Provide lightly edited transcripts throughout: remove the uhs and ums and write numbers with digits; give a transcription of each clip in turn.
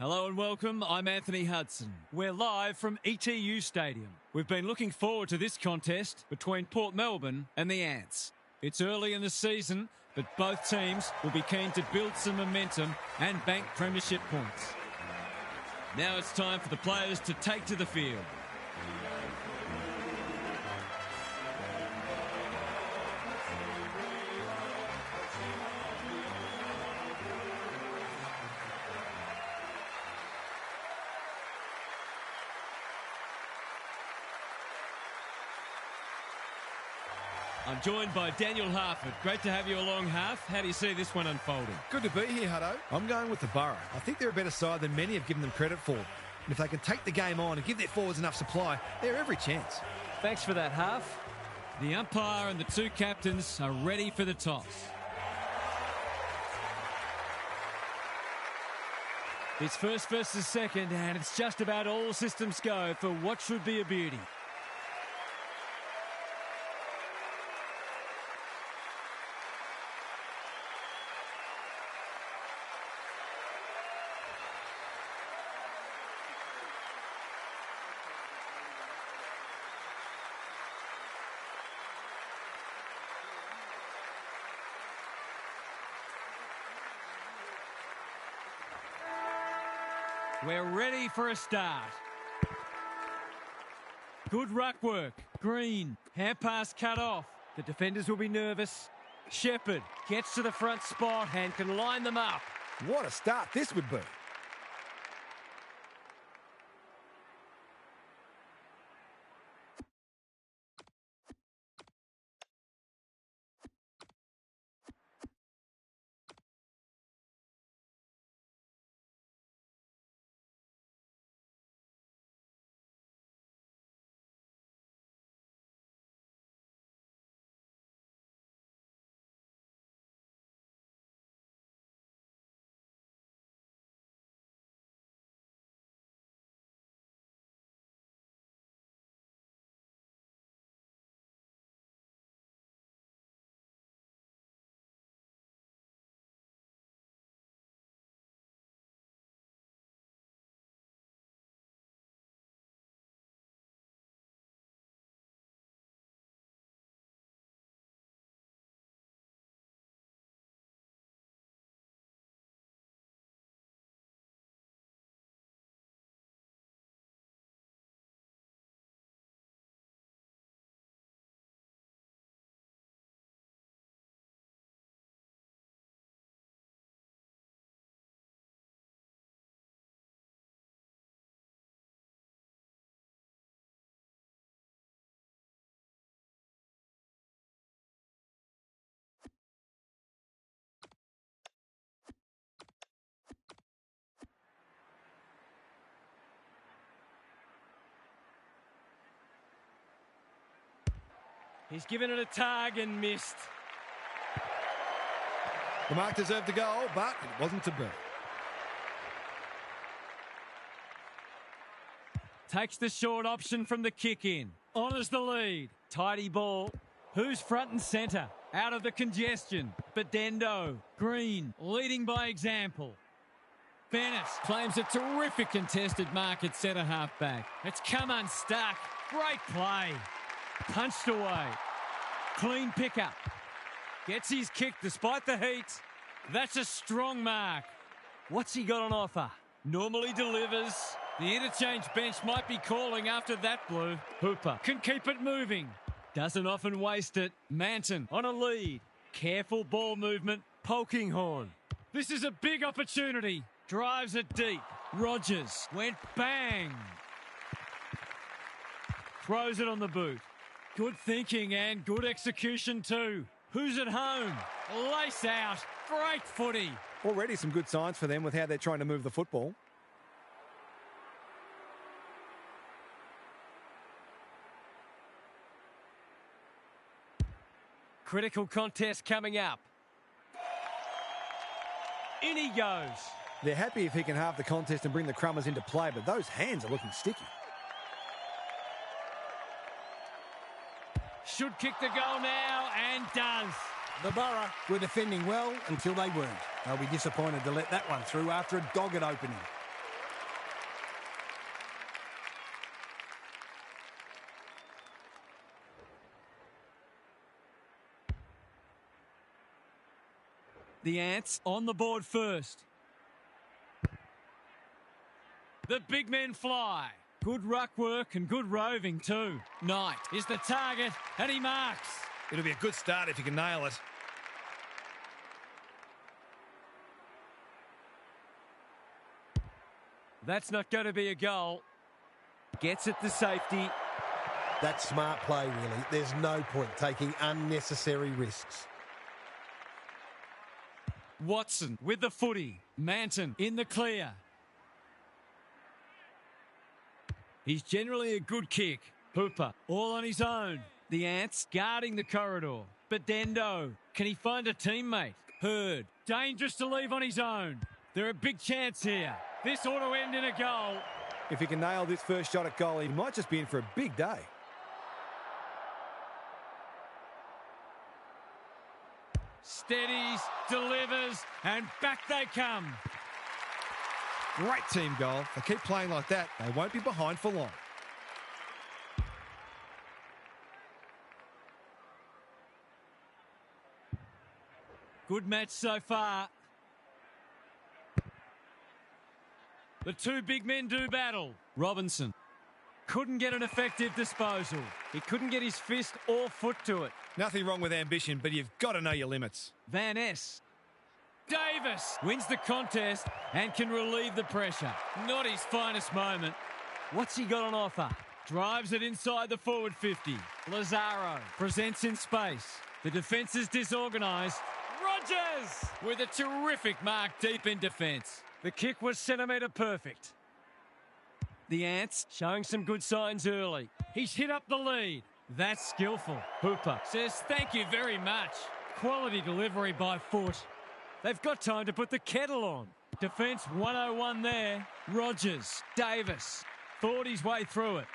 Hello and welcome, I'm Anthony Hudson. We're live from ETU Stadium. We've been looking forward to this contest between Port Melbourne and the Ants. It's early in the season, but both teams will be keen to build some momentum and bank premiership points. Now it's time for the players to take to the field. I'm joined by Daniel Harford. Great to have you along, Harf. How do you see this one unfolding? Good to be here, Hutto. I'm going with the Borough. I think they're a better side than many have given them credit for. And if they can take the game on and give their forwards enough supply, they're every chance. Thanks for that, Harf. The umpire and the two captains are ready for the toss. It's first versus second, and it's just about all systems go for what should be a beauty. We're ready for a start. Good ruck work. Green. Hand pass cut off. The defenders will be nervous. Shepherd gets to the front spot and can line them up. What a start this would be. He's given it a tug and missed. The mark deserved a goal, but it wasn't to be. Takes the short option from the kick in. Honours the lead. Tidy ball. Who's front and centre? Out of the congestion. Bedendo. Green. Leading by example. Bennett claims a terrific contested mark at centre half back. It's come unstuck. Great play. Punched away. Clean pickup. Gets his kick despite the heat. That's a strong mark. What's he got on offer? Normally delivers. The interchange bench might be calling after that blue. Hooper can keep it moving. Doesn't often waste it. Manton on a lead. Careful ball movement. Polkinghorn. This is a big opportunity. Drives it deep. Rogers went bang. Throws it on the boot. Good thinking and good execution too. Who's at home? Lace out. Great footy. Already some good signs for them with how they're trying to move the football. Critical contest coming up. In he goes. They're happy if he can halve the contest and bring the Crummers into play, but those hands are looking sticky. Should kick the goal now and does. The Borough were defending well until they weren't. They'll be disappointed to let that one through after a dogged opening. The Ants on the board first. The big men fly. Good ruck work and good roving too. Knight is the target and he marks. It'll be a good start if you can nail it. That's not going to be a goal. Gets it to safety. That's smart play, really. There's no point taking unnecessary risks. Watson with the footy. Manton in the clear. He's generally a good kick. Hooper all on his own. The Ants guarding the corridor. But Dendo, can he find a teammate? Hurd, dangerous to leave on his own. They're a big chance here. This ought to end in a goal. If he can nail this first shot at goal, he might just be in for a big day. Steadies, delivers, and back they come. Great team goal. If they keep playing like that, they won't be behind for long. Good match so far. The two big men do battle. Robinson couldn't get an effective disposal. He couldn't get his fist or foot to it. Nothing wrong with ambition, but you've got to know your limits. Van Ness. Davis wins the contest and can relieve the pressure. Not his finest moment. What's he got on offer? Drives it inside the forward 50. Lazaro presents in space. The defence is disorganised. Rogers with a terrific mark deep in defence. The kick was centimetre perfect. The Ants showing some good signs early. He's hit up the lead. That's skillful. Hooper says thank you very much. Quality delivery by foot. They've got time to put the kettle on. Defence 101 there. Rogers, Davis, thought his way through it.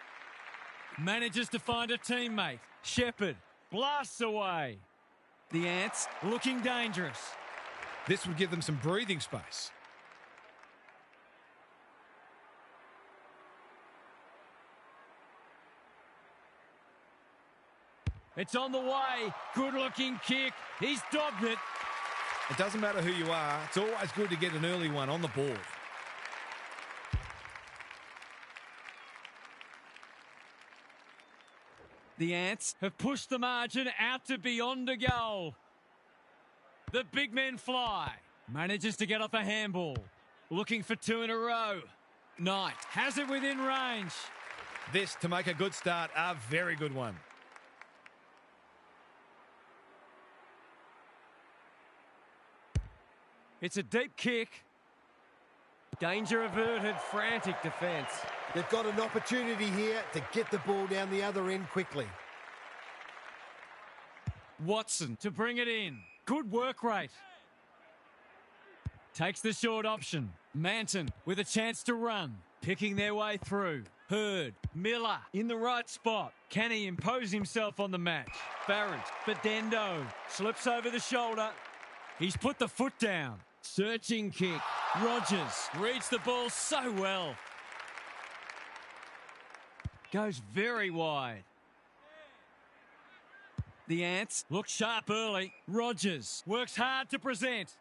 Manages to find a teammate. Shepherd blasts away. The Ants looking dangerous. This would give them some breathing space. It's on the way. Good-looking kick. He's dobbed it. It doesn't matter who you are. It's always good to get an early one on the board. The Ants have pushed the margin out to beyond a goal. The big men fly. Manages to get off a handball. Looking for two in a row. Knight has it within range. This, to make a good start, a very good one. It's a deep kick. Danger averted, frantic defence. They've got an opportunity here to get the ball down the other end quickly. Watson to bring it in. Good work rate. Takes the short option. Manton with a chance to run. Picking their way through. Hurd, Miller in the right spot. Can he impose himself on the match? Barrett, Bedendo slips over the shoulder. He's put the foot down. Searching kick. Rogers reads the ball so well. Goes very wide. The Ants look sharp early. Rogers works hard to present.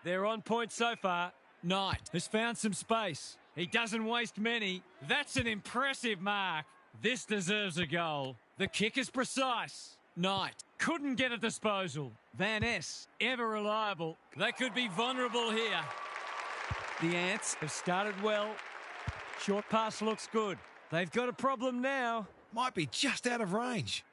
They're on point so far. Knight has found some space. He doesn't waste many. That's an impressive mark. This deserves a goal. The kick is precise. Knight couldn't get a disposal. Van Ness, ever reliable. They could be vulnerable here. The Ants have started well. Short pass looks good. They've got a problem now. Might be just out of range.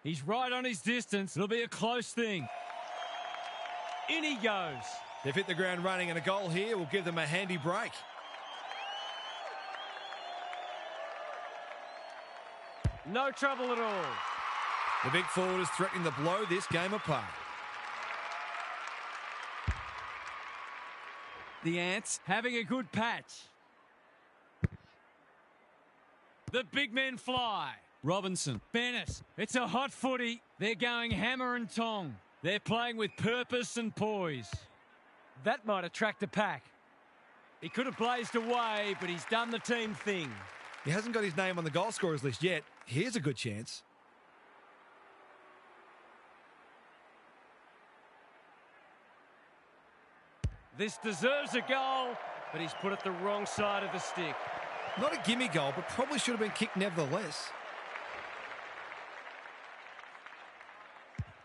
He's right on his distance. It'll be a close thing. In he goes. They've hit the ground running, and a goal here will give them a handy break. No trouble at all. The big forward is threatening to blow this game apart. The Ants having a good patch. The big men fly. Robinson, Bennett, it's a hot footy. They're going hammer and tong. They're playing with purpose and poise. That might attract a pack. He could have blazed away, but he's done the team thing. He hasn't got his name on the goal scorers list yet. Here's a good chance. This deserves a goal, but he's put it the wrong side of the stick. Not a gimme goal, but probably should have been kicked nevertheless.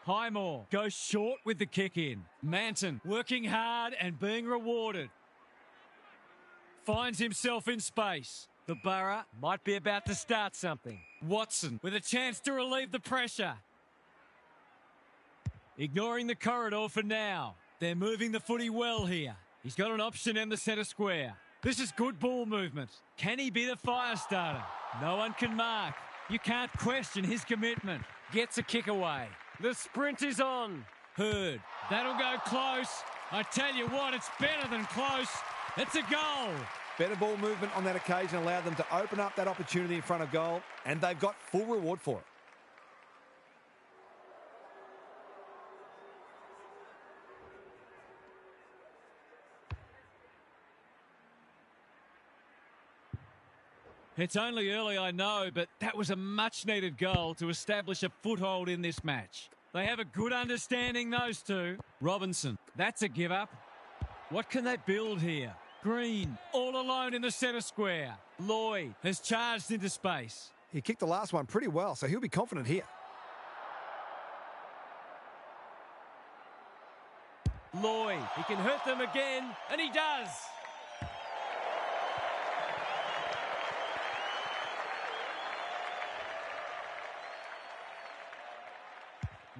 Highmore goes short with the kick in. Manton working hard and being rewarded. Finds himself in space. The Borough Might be about to start something. Watson with a chance to relieve the pressure. Ignoring the corridor for now. They're moving the footy well here. He's got an option in the centre square. This is good ball movement. Can he be the fire starter? No one can mark. You can't question his commitment. Gets a kick away. The sprint is on. Hurd. That'll go close. I tell you what, it's better than close. It's a goal. Better ball movement on that occasion allowed them to open up that opportunity in front of goal, and they've got full reward for it. It's only early, I know, but that was a much-needed goal to establish a foothold in this match. They have a good understanding, those two. Robinson, that's a give-up. What can they build here? Green, all alone in the centre square. Lloyd has charged into space. He kicked the last one pretty well, so he'll be confident here. Lloyd, he can hurt them again, and he does.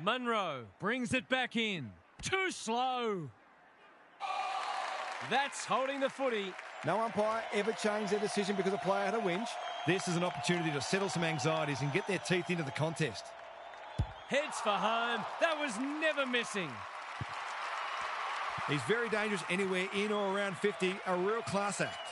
Munro brings it back in. Too slow. That's holding the footy. No umpire ever changed their decision because a player had a whinge. This is an opportunity to settle some anxieties and get their teeth into the contest. Heads for home. That was never missing. He's very dangerous anywhere in or around 50. A real class act.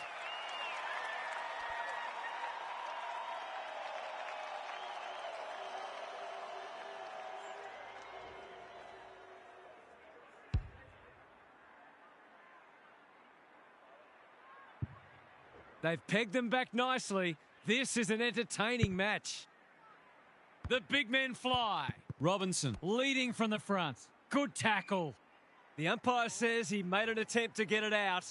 They've pegged them back nicely. This is an entertaining match. The big men fly. Robinson leading from the front. Good tackle. The umpire says he made an attempt to get it out.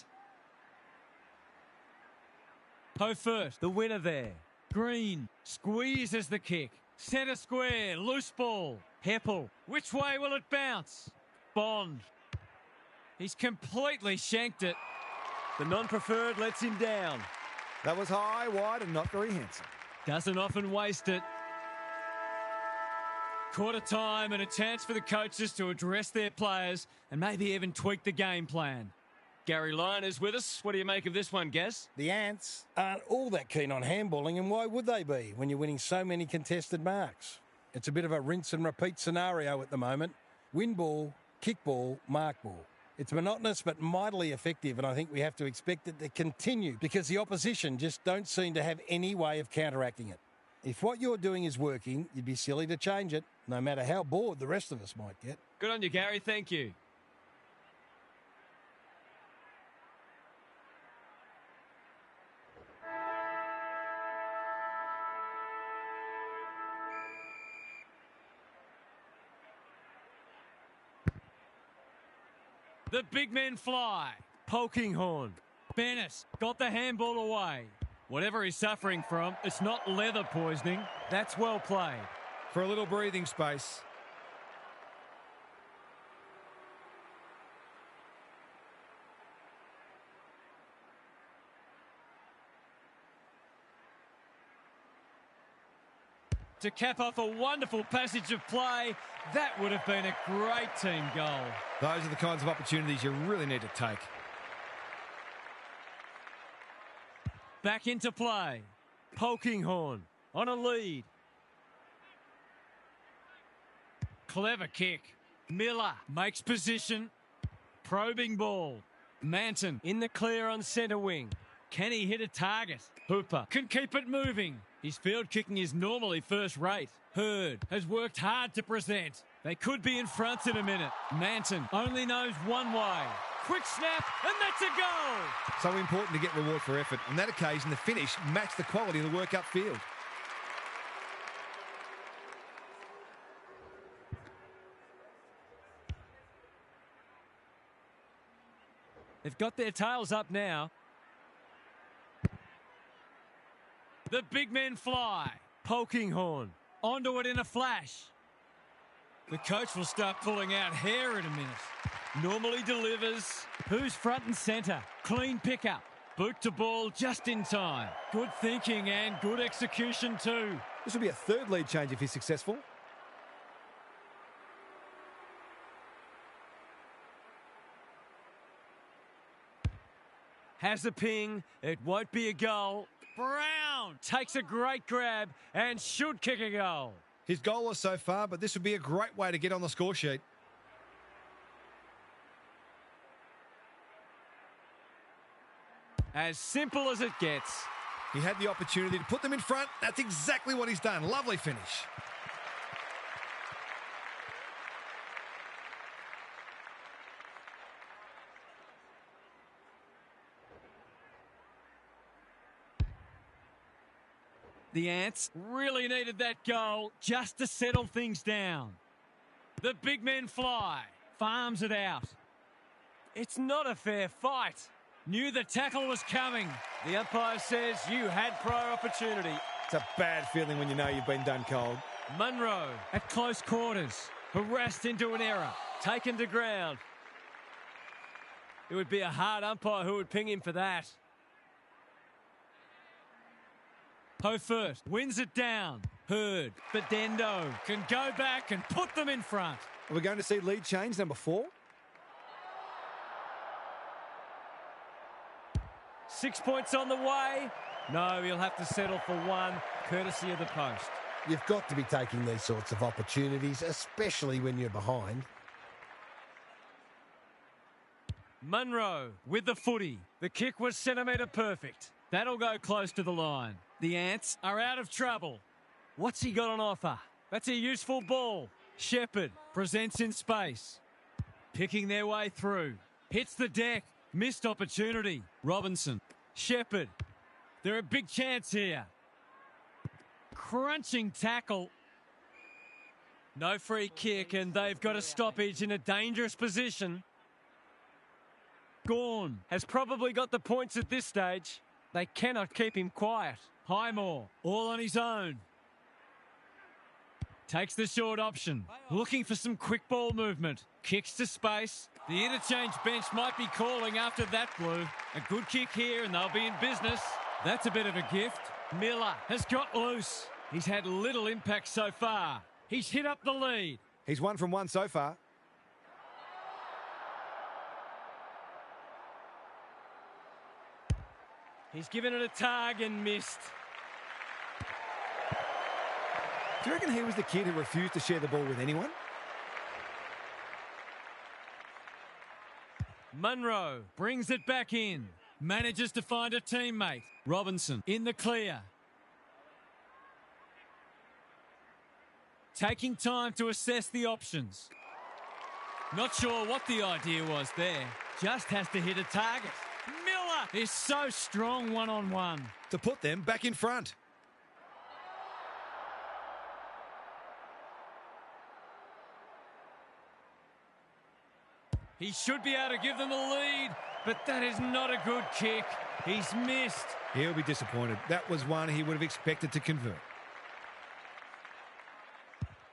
Ho first, the winner there. Green squeezes the kick. Centre square, loose ball. Heppel, which way will it bounce? Bond. He's completely shanked it. The non-preferred lets him down. That was high, wide, and not very handsome. Doesn't often waste it. Quarter time and a chance for the coaches to address their players and maybe even tweak the game plan. Gary Lyon is with us. What do you make of this one, Gaz? The Ants aren't all that keen on handballing, and why would they be when you're winning so many contested marks? It's a bit of a rinse and repeat scenario at the moment. Win ball, kick ball, mark ball. It's monotonous but mightily effective, and I think we have to expect it to continue because the opposition just don't seem to have any way of counteracting it. If what you're doing is working, you'd be silly to change it, no matter how bored the rest of us might get. Good on you, Gary. Thank you. The big men fly. Polkinghorn. Bennett got the handball away. Whatever he's suffering from, it's not leather poisoning. That's well played. For a little breathing space. To cap off a wonderful passage of play, that would have been a great team goal. Those are the kinds of opportunities you really need to take. Back into play. Polkinghorn on a lead. Clever kick. Miller makes position. Probing ball. Manton in the clear on centre wing. Can he hit a target? Hooper can keep it moving. His field kicking is normally first rate. Hurd has worked hard to present. They could be in front in a minute. Manton only knows one way. quick snap, and that's a goal. So important to get reward for effort. On that occasion, the finish matched the quality of the work upfield. They've got their tails up now. The big men fly. Polkinghorn. Onto it in a flash. The coach will start pulling out hair in a minute. Normally delivers. Who's front and centre? Clean pickup. Boot to ball just in time. Good thinking and good execution too. This will be a third lead change if he's successful. Has a ping. It won't be a goal. Brown Takes a great grab and should kick a goal. He's goalless so far, but this would be a great way to get on the score sheet. As simple as it gets. He had the opportunity to put them in front. That's exactly what he's done. Lovely finish. The Ants really needed that goal just to settle things down. The big men fly. Farms it out. It's not a fair fight. Knew the tackle was coming. The umpire says you had prior opportunity. It's a bad feeling when you know you've been done cold. Munro At close quarters. Harassed into an error. taken to ground. It would be a hard umpire who would ping him for that. Ho first, wins it down. Hurd, but Dendo can go back and put them in front. Are we going to see lead change number 4? 6 points on the way. No, he'll have to settle for one, courtesy of the post. You've got to be taking these sorts of opportunities, especially when you're behind. Munro with the footy. The kick was centimetre perfect. That'll go close to the line. The Ants are out of trouble. What's he got on offer? That's a useful ball. Shepherd presents in space. Picking their way through. Hits the deck. Missed opportunity. Robinson. Shepherd. They're a big chance here. Crunching tackle. No free kick, and they've got a stoppage in a dangerous position. Gorn Has probably got the points at this stage. They cannot keep him quiet. Highmore, all on his own. Takes the short option. Looking for some quick ball movement. Kicks to space. The interchange bench might be calling after that blue. A good kick here and they'll be in business. That's a bit of a gift. Miller has got loose. He's had little impact so far. He's hit up the lead. He's 1 from 1 so far. He's given it a tug and missed. Do you reckon he was the kid who refused to share the ball with anyone? Munro brings it back in. Manages to find a teammate. Robinson in the clear. Taking time to assess the options. Not sure what the idea was there. Just has to hit a target. Miller is so strong one-on-one. To put them back in front. He should be able to give them a lead, but that is not a good kick. He's missed. He'll be disappointed. That was one he would have expected to convert.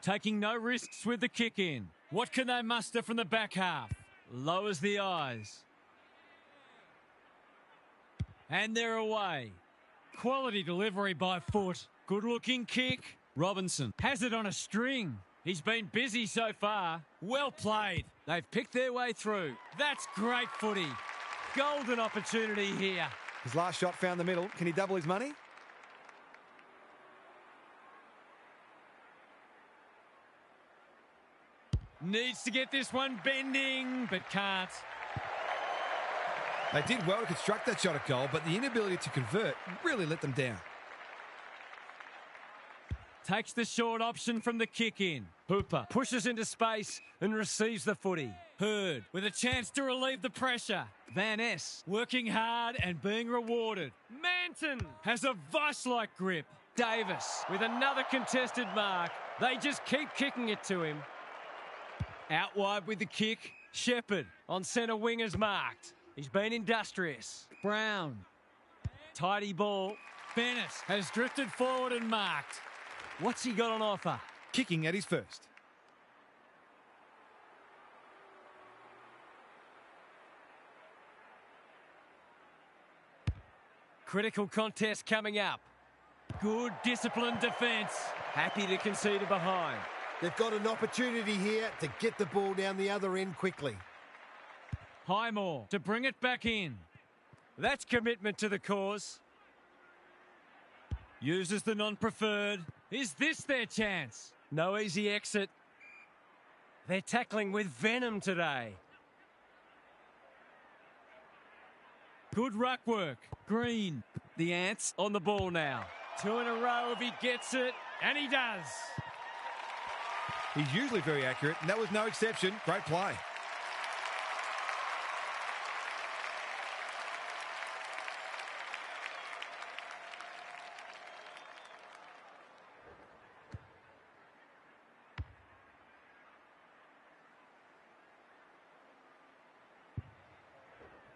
Taking no risks with the kick in. What can they muster from the back half? Lowers the eyes. And they're away. Quality delivery by foot. Good looking kick. Robinson has it on a string. He's been busy so far. Well played. They've picked their way through. That's great footy. Golden opportunity here. His last shot found the middle. Can he double his money? Needs to get this one bending, but can't. They did well to construct that shot at goal, but the inability to convert really let them down. Takes the short option from the kick in. Hooper pushes into space and receives the footy. Hurd with a chance to relieve the pressure. Van Ness working hard and being rewarded. Manton Has a vice-like grip. Davis with another contested mark. They just keep kicking it to him. Out wide with the kick. Shepherd on centre wing is marked. He's been industrious. Brown. Tidy ball. Bennett has drifted forward and marked. What's he got on offer? Kicking at his first. Critical contest coming up. Good disciplined defence. Happy to concede a behind. They've got an opportunity here to get the ball down the other end quickly. Highmore to bring it back in. That's commitment to the cause. Uses the non-preferred. Is this their chance? No easy exit. They're tackling with venom today. Good ruck work. Green. The Ants on the ball now. 2 in a row if he gets it, and he does. He's usually very accurate, and that was no exception. Great play.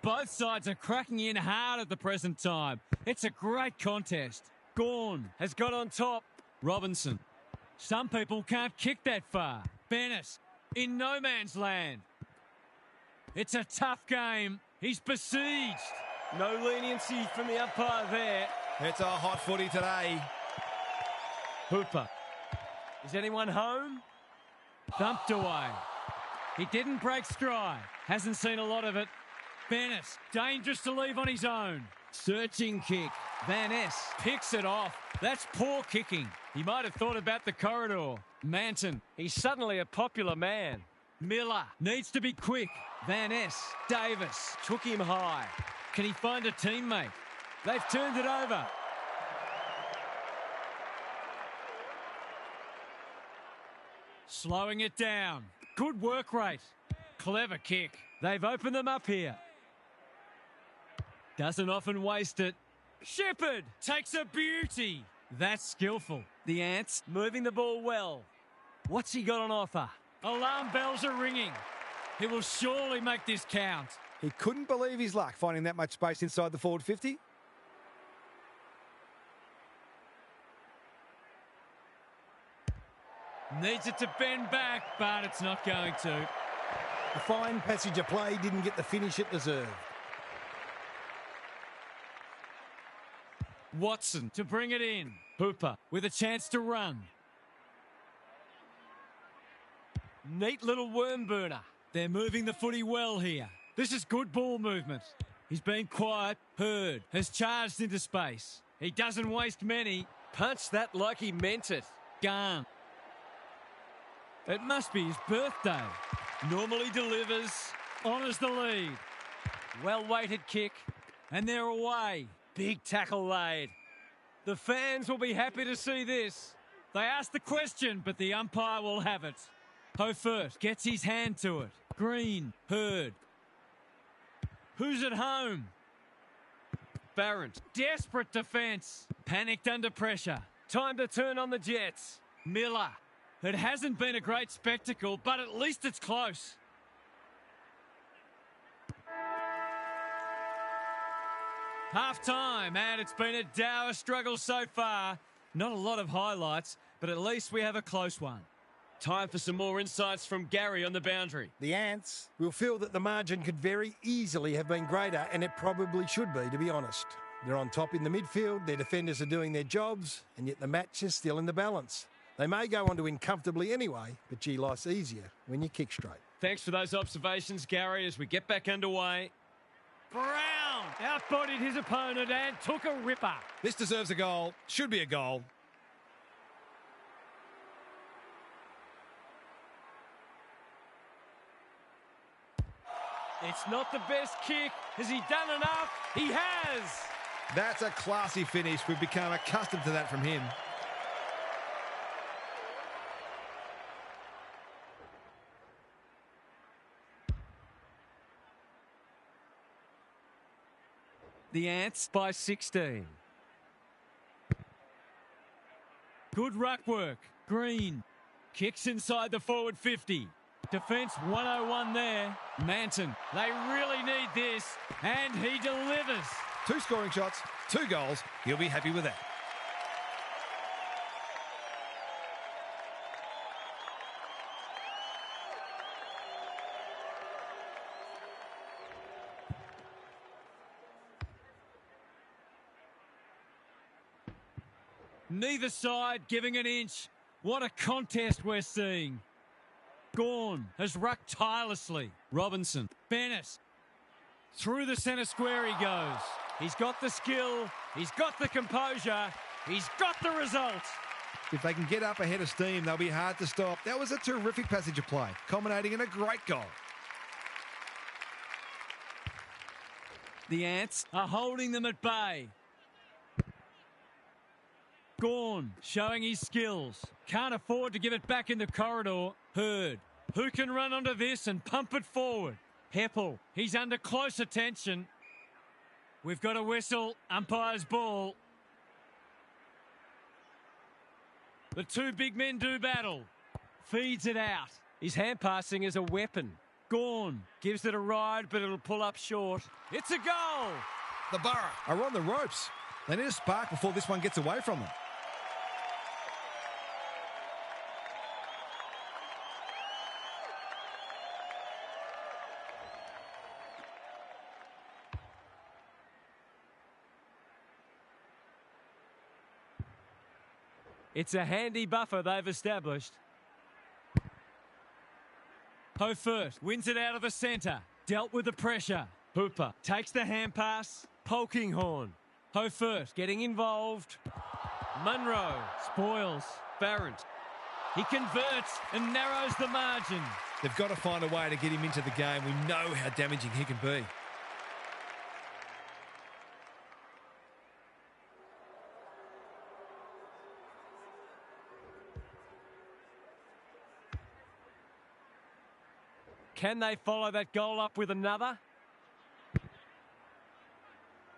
Both sides are cracking in hard at the present time. It's a great contest. Gawn Has got on top. Robinson. Some people can't kick that far. Bennett in no man's land. It's a tough game. He's besieged. No leniency from the umpire there. It's a hot footy today. Hooper. Is anyone home? Thumped away. He didn't break stride. Hasn't seen a lot of it. Bennett, dangerous to leave on his own. Searching kick. Van Ness picks it off. That's poor kicking. He might have thought about the corridor. Manton. He's suddenly a popular man. Miller needs to be quick. Van Ness. Davis Took him high. Can he find a teammate? They've turned it over. Slowing it down. Good work rate. Clever kick. They've opened them up here. Doesn't often waste it. Shepherd takes a beauty. That's skillful. The Ants moving the ball well. What's he got on offer? Alarm bells are ringing. He will surely make this count. He couldn't believe his luck finding that much space inside the forward 50. Needs it to bend back, but it's not going to. A fine passage of play didn't get the finish it deserved. Watson to bring it in. Hooper with a chance to run. Neat little worm burner. They're moving the footy well here. This is good ball movement. He's been quiet. Hurd has charged into space. He doesn't waste many. Punched that like he meant it. Gone. It must be his birthday. Normally delivers. Honours the lead. Well-weighted kick. And they're away. Big tackle laid. The fans will be happy to see this. They asked the question, but the umpire will have it. Hofert gets his hand to it. Green. Hurd. Who's at home? Barrett. Desperate defence. Panicked under pressure. Time to turn on the Jets. Miller. It hasn't been a great spectacle, but at least it's close. Half-time, and it's been a dour struggle so far. Not a lot of highlights, but at least we have a close one. Time for some more insights from Gary on the boundary. The Ants will feel that the margin could very easily have been greater, and it probably should be, to be honest. They're on top in the midfield, their defenders are doing their jobs, and yet the match is still in the balance. They may go on to win comfortably anyway, but gee, life's easier when you kick straight. Thanks for those observations, Gary, as we get back underway. Brown outbodied his opponent and took a ripper. This deserves a goal. Should be a goal. It's not the best kick. Has he done enough? He has. That's a classy finish. We've become accustomed to that from him. The Ants by 16. Good ruck work. Green kicks inside the forward 50. Defence 101 there. Manton, they really need this, and he delivers. 2 scoring shots, 2 goals. He'll be happy with that. Neither side giving an inch. What a contest we're seeing. Gawn has rucked tirelessly. Robinson. Bennett. Through the centre square he goes. He's got the skill. He's got the composure. He's got the result. If they can get up ahead of steam, they'll be hard to stop. That was a terrific passage of play, culminating in a great goal. The Ants are holding them at bay. Gawn showing his skills. Can't afford to give it back in the corridor. Hurd, who can run onto this and pump it forward? Heppel, he's under close attention. We've got a whistle, umpire's ball. The 2 big men do battle. Feeds it out. His hand passing is a weapon. Gawn gives it a ride, but it'll pull up short. It's a goal! The Borough are on the ropes. They need a spark before this one gets away from them. It's a handy buffer they've established. Hofert wins it out of the centre. Dealt with the pressure. Hooper takes the hand pass. Polkinghorn. Hofert getting involved. Munro spoils. Barrett. He converts and narrows the margin. They've got to find a way to get him into the game. We know how damaging he can be. Can they follow that goal up with another?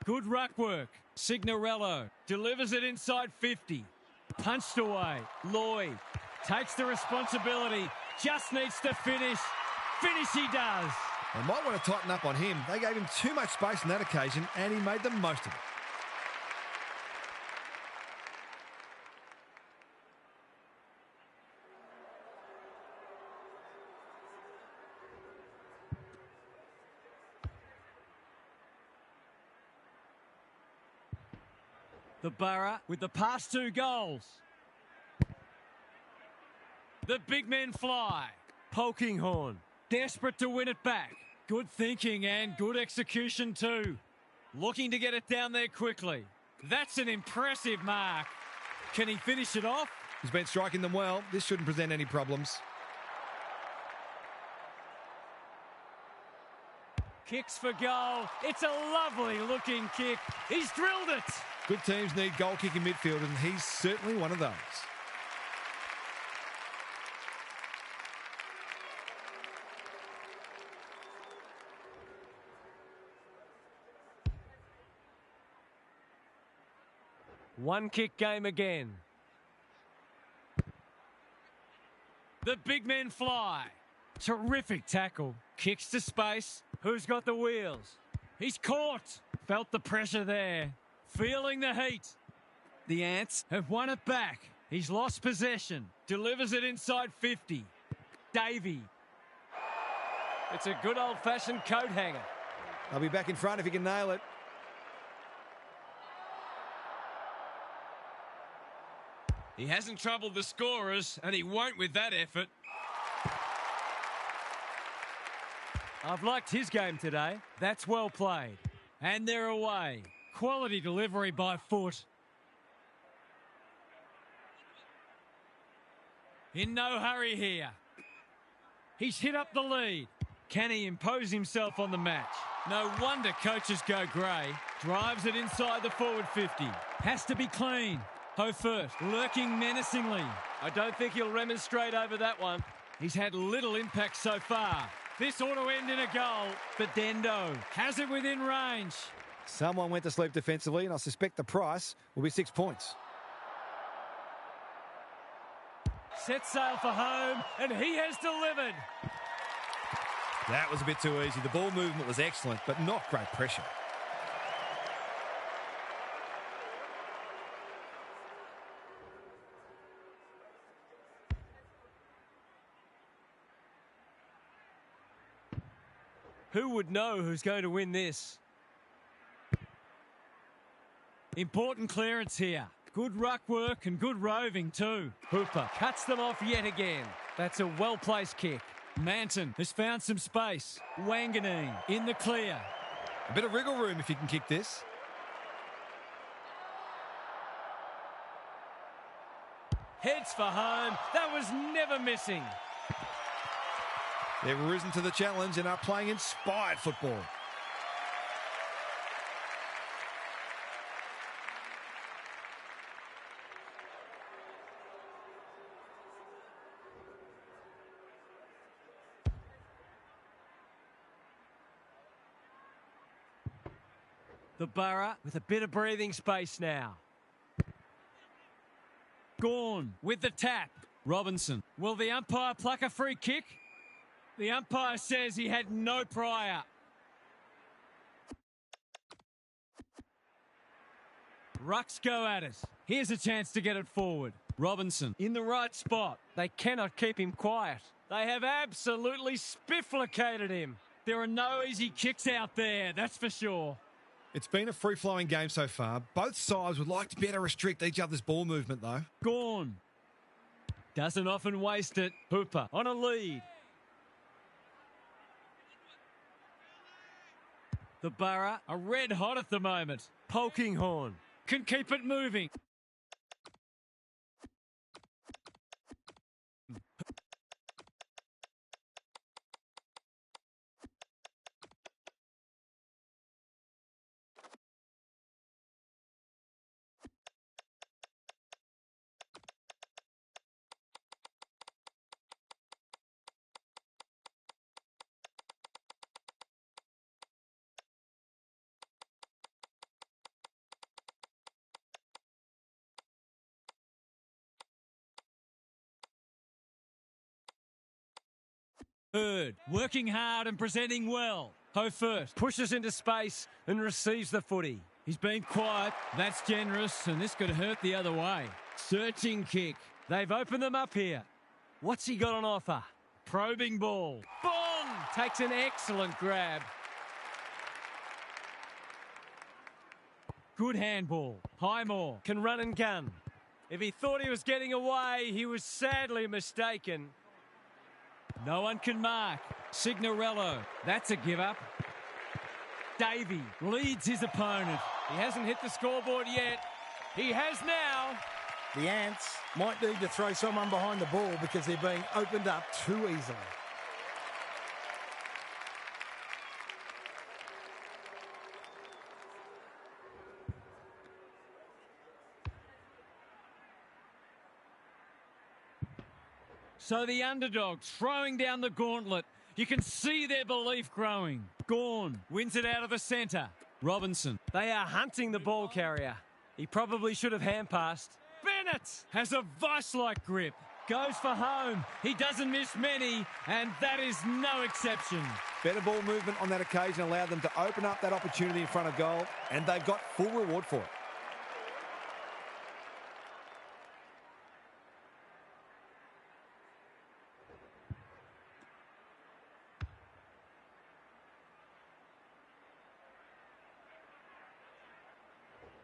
Good ruck work. Signorello delivers it inside 50. Punched away. Lloyd takes the responsibility. Just needs to finish. Finish he does. They might want to tighten up on him. They gave him too much space on that occasion, and he made the most of it. The Borough with the past 2 goals. The big men fly. Polkinghorn. Desperate to win it back. Good thinking and good execution too. Looking to get it down there quickly. That's an impressive mark. Can he finish it off? He's been striking them well. This shouldn't present any problems. Kicks for goal. It's a lovely looking kick. He's drilled it. Good teams need goal-kicking midfielders, and he's certainly one of those. One kick game again. The big men fly. Terrific tackle. Kicks to space. Who's got the wheels? He's caught. Felt the pressure there. Feeling the heat. The Ants have won it back. He's lost possession. Delivers it inside 50. Davey. It's a good old-fashioned coat hanger. I'll be back in front if he can nail it. He hasn't troubled the scorers, and he won't with that effort. I've liked his game today. That's well played. And they're away. Quality delivery by foot. In no hurry here. He's hit up the lead. Can he impose himself on the match? No wonder coaches go grey. Drives it inside the forward 50. Has to be clean. Hofert lurking menacingly. I don't think he'll remonstrate over that one. He's had little impact so far. This ought to end in a goal, but Dendo has it within range. Someone went to sleep defensively, and I suspect the price will be 6 points. Set sail for home, and he has delivered. That was a bit too easy. The ball movement was excellent, but not great pressure. Who would know who's going to win this? Important clearance here. Good ruck work and good roving too. Hooper cuts them off yet again. That's a well-placed kick. Manton has found some space. Wanganeen in the clear. A bit of wriggle room if you can kick this. Heads for home. That was never missing. They've risen to the challenge and are playing inspired football. The Borough with a bit of breathing space now. Gawn with the tap. Robinson. Will the umpire pluck a free kick? The umpire says he had no prior. Rucks go at it. Here's a chance to get it forward. Robinson in the right spot. They cannot keep him quiet. They have absolutely spifflicated him. There are no easy kicks out there, that's for sure. It's been a free-flowing game so far. Both sides would like to better restrict each other's ball movement, though. Gawn. Doesn't often waste it. Hooper on a lead. The Borough are red hot at the moment. Polkinghorn can keep it moving. Bird working hard and presenting well. Hofert pushes into space and receives the footy. He's been quiet. That's generous, and this could hurt the other way. Searching kick. They've opened them up here. What's he got on offer? Probing ball. Bong! Takes an excellent grab. Good handball. Highmore can run and gun. If he thought he was getting away, he was sadly mistaken. No one can mark. Signorello. That's a give up. Davey leads his opponent. He hasn't hit the scoreboard yet. He has now. The Ants might need to throw someone behind the ball because they're being opened up too easily. So the underdogs throwing down the gauntlet. You can see their belief growing. Gawn wins it out of the centre. Robinson. They are hunting the ball carrier. He probably should have hand passed. Bennett has a vice-like grip. Goes for home. He doesn't miss many, and that is no exception. Better ball movement on that occasion allowed them to open up that opportunity in front of goal, and they've got full reward for it.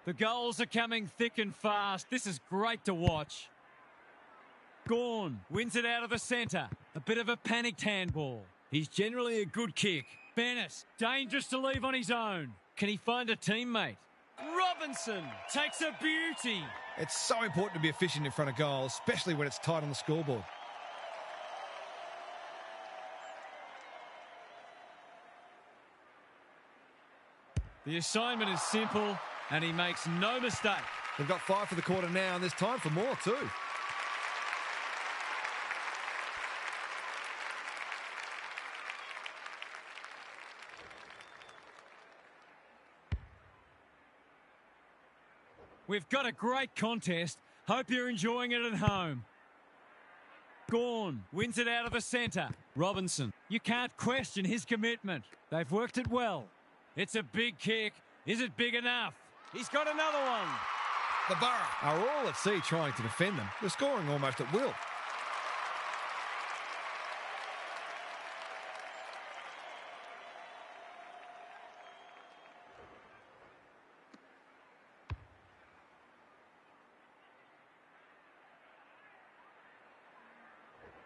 The goals are coming thick and fast. This is great to watch. Gawn wins it out of the centre. A bit of a panicked handball. He's generally a good kick. Bennett, dangerous to leave on his own. Can he find a teammate? Robinson takes a beauty. It's so important to be efficient in front of goal, especially when it's tight on the scoreboard. The assignment is simple, and he makes no mistake. They've got 5 for the quarter now, and there's time for more too. We've got a great contest. Hope you're enjoying it at home. Gawn wins it out of the centre. Robinson. You can't question his commitment. They've worked it well. It's a big kick. Is it big enough? He's got another one. The Borough are all at sea trying to defend them. They're scoring almost at will.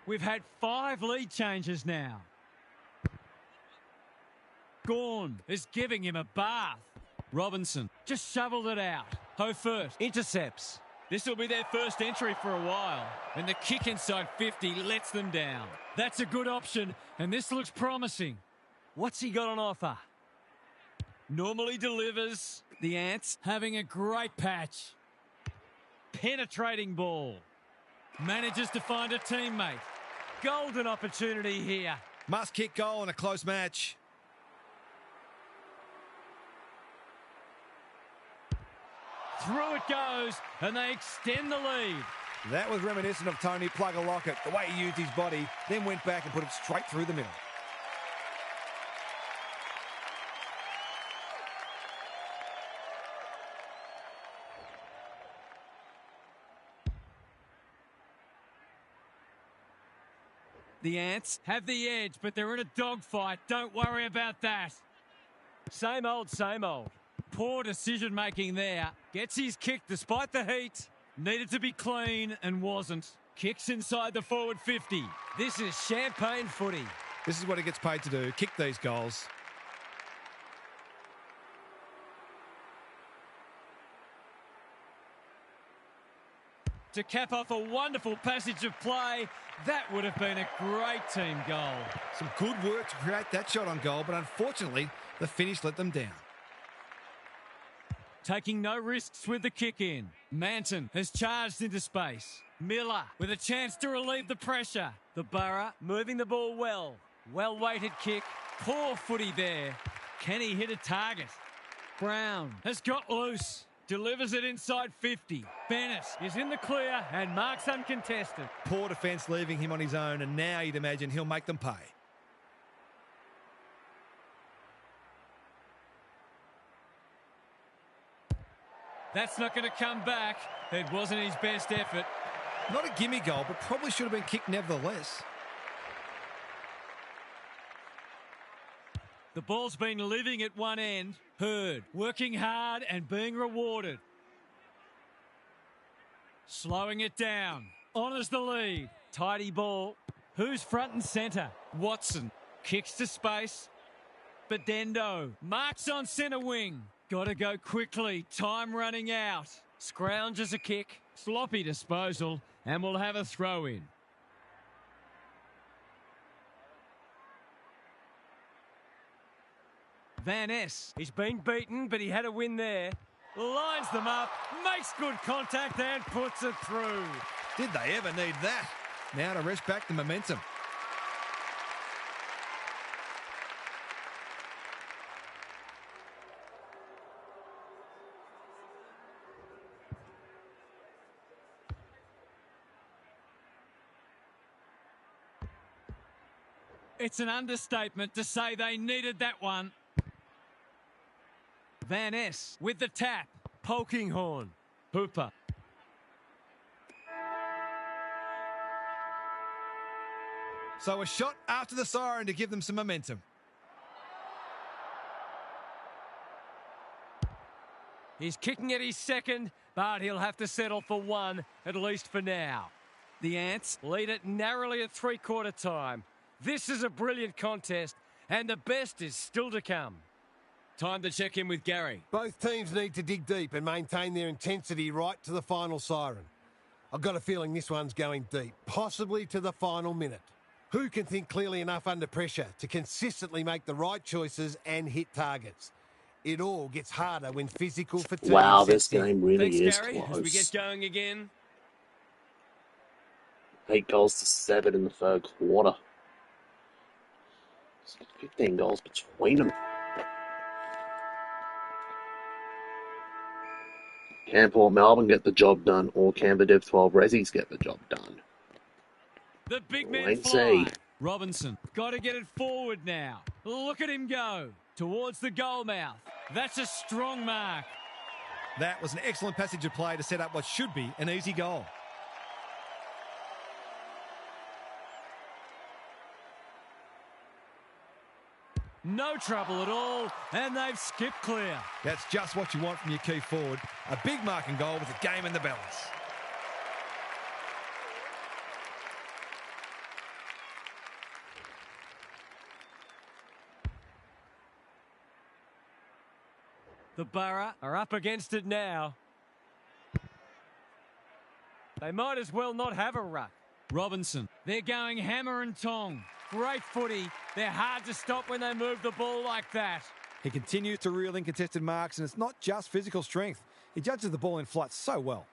We've had 5 lead changes now. Gawn is giving him a bath. Robinson just shoveled it out. Hofert intercepts. This will be their first entry for a while. And the kick inside 50 lets them down. That's a good option, and this looks promising. What's he got on offer? Normally delivers. The Ants having a great patch. Penetrating ball. Manages to find a teammate. Golden opportunity here. Must kick goal in a close match. Through it goes, and they extend the lead. That was reminiscent of Tony Plugger-Lockett, the way he used his body, then went back and put it straight through the middle. The Ants have the edge, but they're in a dogfight. Don't worry about that. Same old, same old. Poor decision-making there. Gets his kick despite the heat. Needed to be clean and wasn't. Kicks inside the forward 50. This is champagne footy. This is what he gets paid to do, kick these goals. To cap off a wonderful passage of play, that would have been a great team goal. Some good work to create that shot on goal, but unfortunately, the finish let them down. Taking no risks with the kick in. Manton has charged into space. Miller with a chance to relieve the pressure. The Borough moving the ball well. Well-weighted kick. Poor footy there. Can he hit a target? Brown has got loose. Delivers it inside 50. Bennett is in the clear and marks uncontested. Poor defence leaving him on his own, and now you'd imagine he'll make them pay. That's not going to come back. It wasn't his best effort. Not a gimme goal, but probably should have been kicked nevertheless. The ball's been living at one end. Hurd working hard and being rewarded. Slowing it down. Honours the lead. Tidy ball. Who's front and centre? Watson. Kicks to space. Bedendo. Marks on centre wing. Got to go quickly. Time running out. Scrounges a kick. Sloppy disposal. And we'll have a throw in. Van Ness. He's been beaten, but he had a win there. Lines them up, makes good contact and puts it through. Did they ever need that? Now to rest back the momentum. It's an understatement to say they needed that one. Van Ness with the tap. Polkinghorn. Hooper. So a shot after the siren to give them some momentum. He's kicking at his second, but he'll have to settle for one, at least for now. The Ants lead it narrowly at three-quarter time. This is a brilliant contest, and the best is still to come. Time to check in with Gary. Both teams need to dig deep and maintain their intensity right to the final siren. I've got a feeling this one's going deep, possibly to the final minute. Who can think clearly enough under pressure to consistently make the right choices and hit targets? It all gets harder when physical fatigue Wow, sets this in. game really Thanks, is Gary. close. As we get going again. 8 goals to 7 in the third quarter. 15 goals between them. Can Port Melbourne get the job done, or can the Div 12 Ressies get the job done? The big Wait men and fly. see. Robinson, got to get it forward now. Look at him go towards the goal mouth. That's a strong mark. That was an excellent passage of play to set up what should be an easy goal. No trouble at all, and they've skipped clear. That's just what you want from your key forward. A big marking goal with the game in the balance. The Borough are up against it now. They might as well not have a ruck. Robinson, they're going hammer and tong. Great footy. They're hard to stop when they move the ball like that. He continues to reel in contested marks, and it's not just physical strength. He judges the ball in flight so well.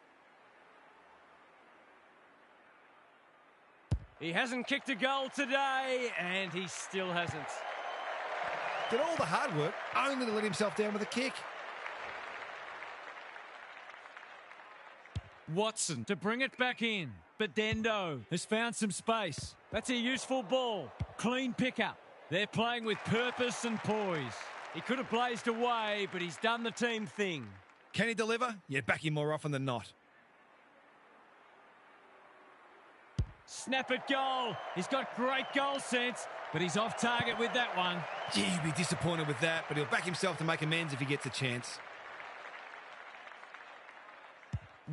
He hasn't kicked a goal today, and he still hasn't. Did all the hard work only to let himself down with a kick. Watson to bring it back in. But Dendo has found some space. That's a useful ball. Clean pickup. They're playing with purpose and poise. He could have blazed away, but he's done the team thing. Can he deliver? Yeah, back him more often than not. Snap at goal. He's got great goal sense, but he's off target with that one. Gee, he'd be disappointed with that, but he'll back himself to make amends if he gets a chance.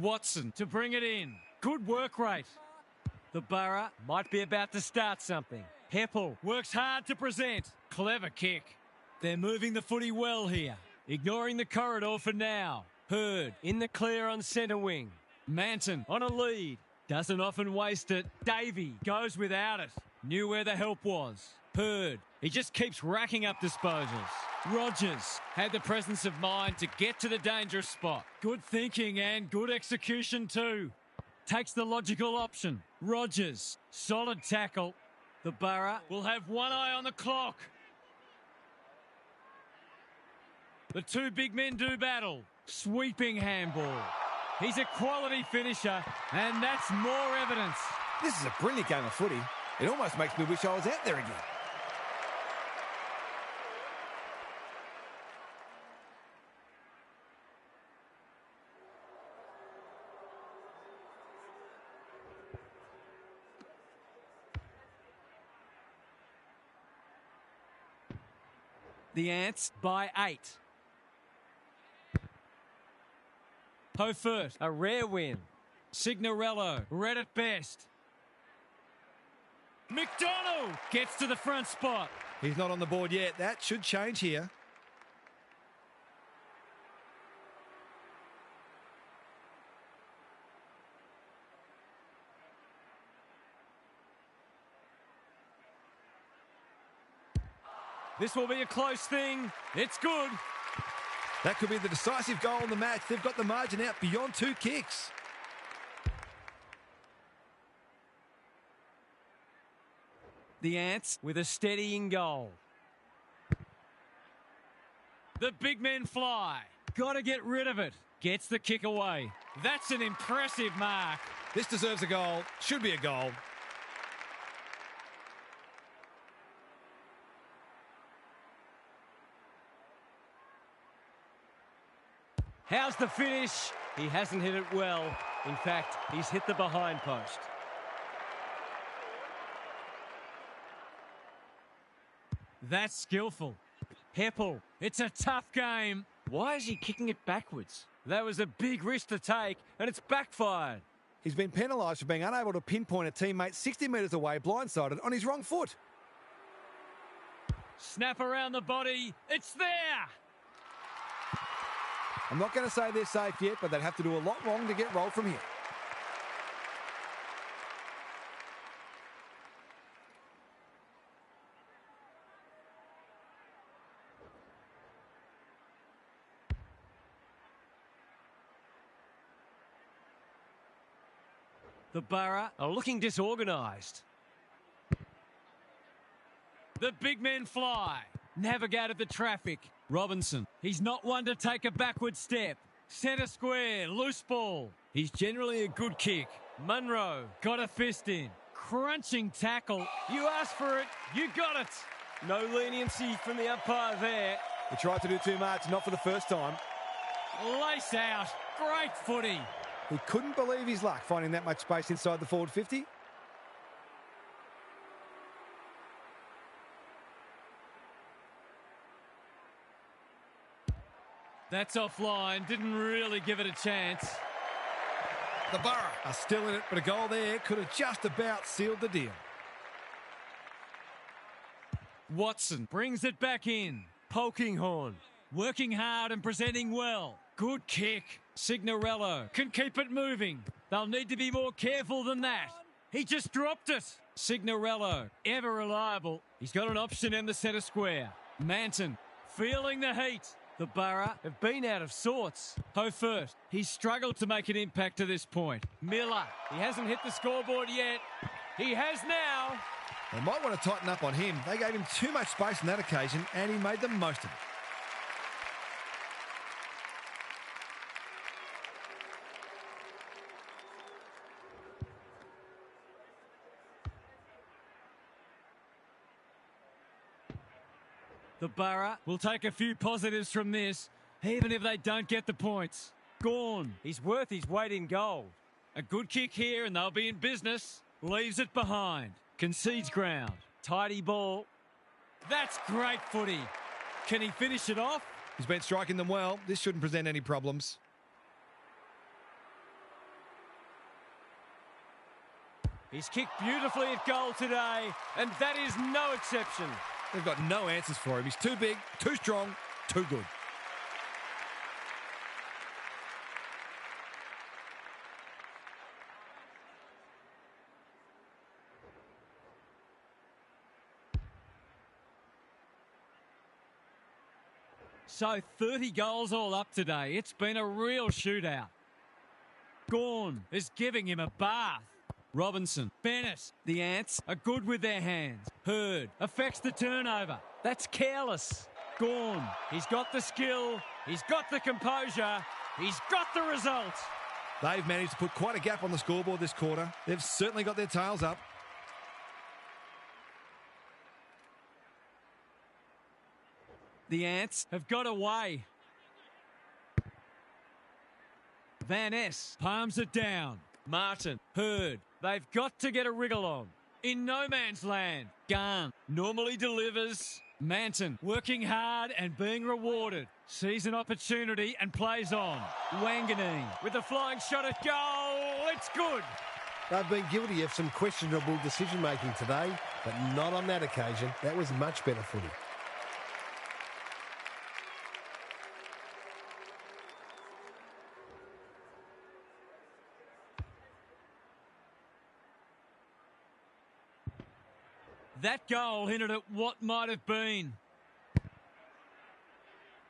Watson to bring it in. Good work rate. The Borough might be about to start something. Heppel works hard to present. Clever kick. They're moving the footy well here. Ignoring the corridor for now. Hurd in the clear on centre wing. Manton on a lead. Doesn't often waste it. Davey goes without it. Knew where the help was. Hurd. He just keeps racking up disposals. Rogers had the presence of mind to get to the dangerous spot. Good thinking and good execution too. Takes the logical option. Rogers. Solid tackle. The Borough will have one eye on the clock. The two big men do battle. Sweeping handball. He's a quality finisher, and that's more evidence. This is a brilliant game of footy. It almost makes me wish I was out there again. The Ants by 8. Hofert, A rare win. Signorello, red at best. McDonald gets to the front spot. He's not on the board yet. That should change here. This will be a close thing. It's good. That could be the decisive goal in the match. They've got the margin out beyond 2 kicks. The Ants with a steadying goal. The big men fly. Got to get rid of it. Gets the kick away. That's an impressive mark. This deserves a goal. Should be a goal. How's the finish? He hasn't hit it well. In fact, he's hit the behind post. That's skillful. Heppel, it's a tough game. Why is he kicking it backwards? That was a big risk to take, and it's backfired. He's been penalised for being unable to pinpoint a teammate 60 metres away blindsided on his wrong foot. Snap around the body. It's there. I'm not going to say they're safe yet, but they'd have to do a lot wrong to get rolled from here. The Borough are looking disorganised. The big men fly. Navigated the traffic. Robinson, he's not one to take a backward step. Centre square, loose ball. He's generally a good kick. Munro got a fist in. Crunching tackle. You asked for it, you got it. No leniency from the umpire there. He tried to do too much, not for the first time. Lace out. Great footy. He couldn't believe his luck finding that much space inside the forward 50. That's offline. Didn't really give it a chance. The Borough are still in it, but a goal there could have just about sealed the deal. Watson brings it back in. Polkinghorn working hard and presenting well. Good kick. Signorello can keep it moving. They'll need to be more careful than that. He just dropped it. Signorello, ever reliable. He's got an option in the centre square. Manton feeling the heat. The Borough have been out of sorts. Ho first. He's struggled to make an impact to this point. Miller, he hasn't hit the scoreboard yet. He has now. They might want to tighten up on him. They gave him too much space on that occasion, and he made the most of it. The Borough will take a few positives from this, even if they don't get the points. Gawn, he's worth his weight in gold. A good kick here and they'll be in business. Leaves it behind. Concedes ground. Tidy ball. That's great footy. Can he finish it off? He's been striking them well. This shouldn't present any problems. He's kicked beautifully at goal today, and that is no exception. They've got no answers for him. He's too big, too strong, too good. So 30 goals all up today. It's been a real shootout. Gawn is giving him a bath. Robinson, Bennett, the Ants are good with their hands. Hurd affects the turnover. That's careless. Gawn, he's got the skill, he's got the composure, he's got the result. They've managed to put quite a gap on the scoreboard this quarter. They've certainly got their tails up. The Ants have got away. Van Ness palms it down. Martin, Hurd, they've got to get a wriggle on. In no man's land, Gunn normally delivers. Manton working hard and being rewarded. Sees an opportunity and plays on. Wanganeen with a flying shot at goal. It's good. They've been guilty of some questionable decision-making today, but not on that occasion. That was much better footy. That goal hinted at what might have been.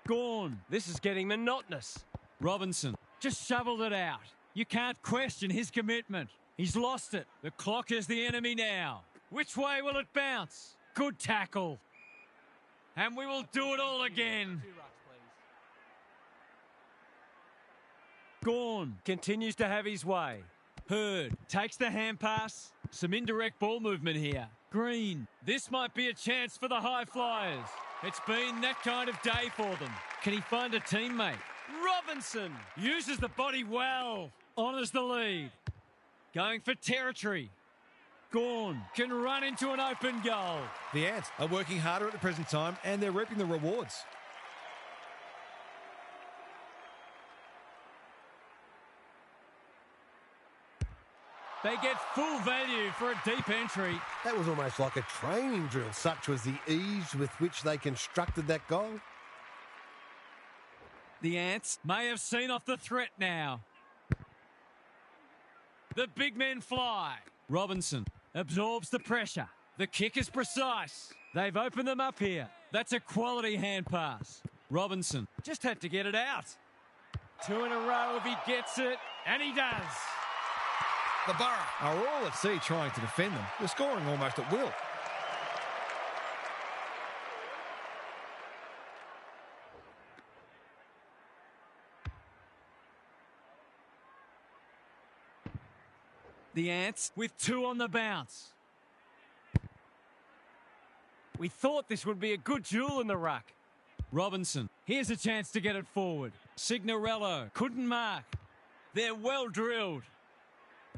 Gawn. This is getting monotonous. Robinson just shoveled it out. You can't question his commitment. He's lost it. The clock is the enemy now. Which way will it bounce? Good tackle. And we will do it all again. Gawn continues to have his way. Hurd takes the hand pass. Some indirect ball movement here. Green. This might be a chance for the high flyers. It's been that kind of day for them. Can he find a teammate? Robinson uses the body well. Honours the lead. Going for territory. Gawn can run into an open goal. The Ants are working harder at the present time and they're reaping the rewards. They get full value for a deep entry. That was almost like a training drill. Such was the ease with which they constructed that goal. The Ants may have seen off the threat now. The big men fly. Robinson absorbs the pressure. The kick is precise. They've opened them up here. That's a quality hand pass. Robinson just had to get it out. 2 in a row if he gets it, and he does. The Borough are all at sea trying to defend them. They're scoring almost at will. The Ants with 2 on the bounce. We thought this would be a good duel in the ruck. Robinson, here's a chance to get it forward. Signorello couldn't mark. They're well drilled.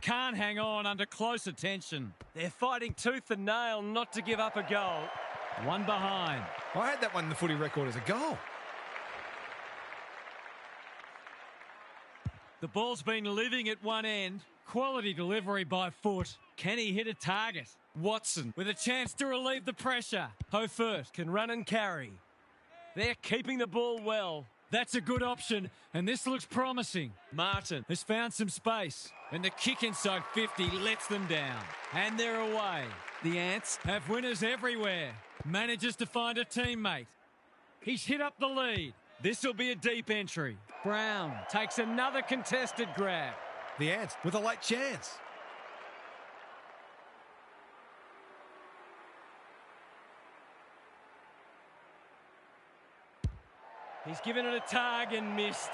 Can't hang on under close attention. They're fighting tooth and nail not to give up a goal. One behind. I had that one in the footy record as a goal. The ball's been living at one end. Quality delivery by foot. Can he hit a target? Watson with a chance to relieve the pressure. Hofert Can run and carry. They're keeping the ball well. That's a good option, and this looks promising. Martin has found some space, and the kick inside 50 lets them down. And they're away. The Ants have winners everywhere. Manages to find a teammate. He's hit up the lead. This will be a deep entry. Brown takes another contested grab. The Ants with a late chance. He's given it a tug and missed.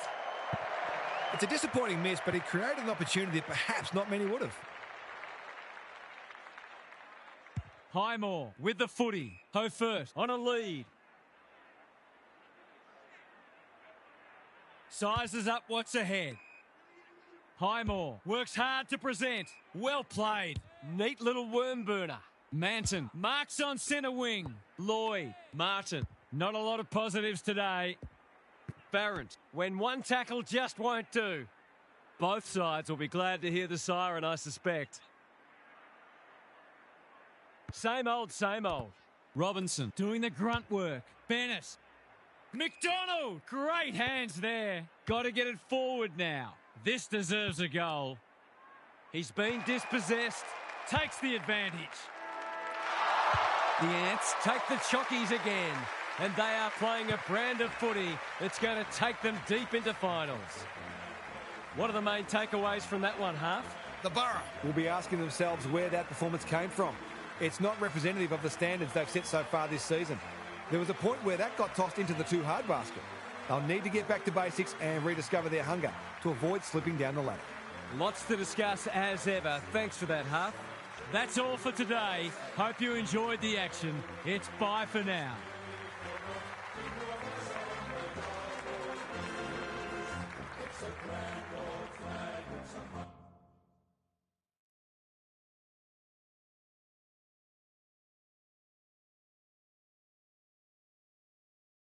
It's a disappointing miss, but he created an opportunity that perhaps not many would have. Highmore with the footy. Hofert on a lead. Sizes up what's ahead. Highmore works hard to present. Well played. Neat little worm burner. Manton marks on centre wing. Lloyd. Martin. Not a lot of positives today. Barrett, when one tackle just won't do. Both sides will be glad to hear the siren, I suspect. Same old, same old. Robinson doing the grunt work. Bennett. McDonald. Great hands there. Got to get it forward now. This deserves a goal. He's been dispossessed. Takes the advantage. The Ants Take the chockies again. And they are playing a brand of footy that's going to take them deep into finals. What are the main takeaways from that one, Half? The Borough will be asking themselves where that performance came from. It's not representative of the standards they've set so far this season. There was a point where that got tossed into the too hard basket. They'll need to get back to basics and rediscover their hunger to avoid slipping down the ladder. Lots to discuss as ever. Thanks for that, Half. That's all for today. Hope you enjoyed the action. It's bye for now. It's a grand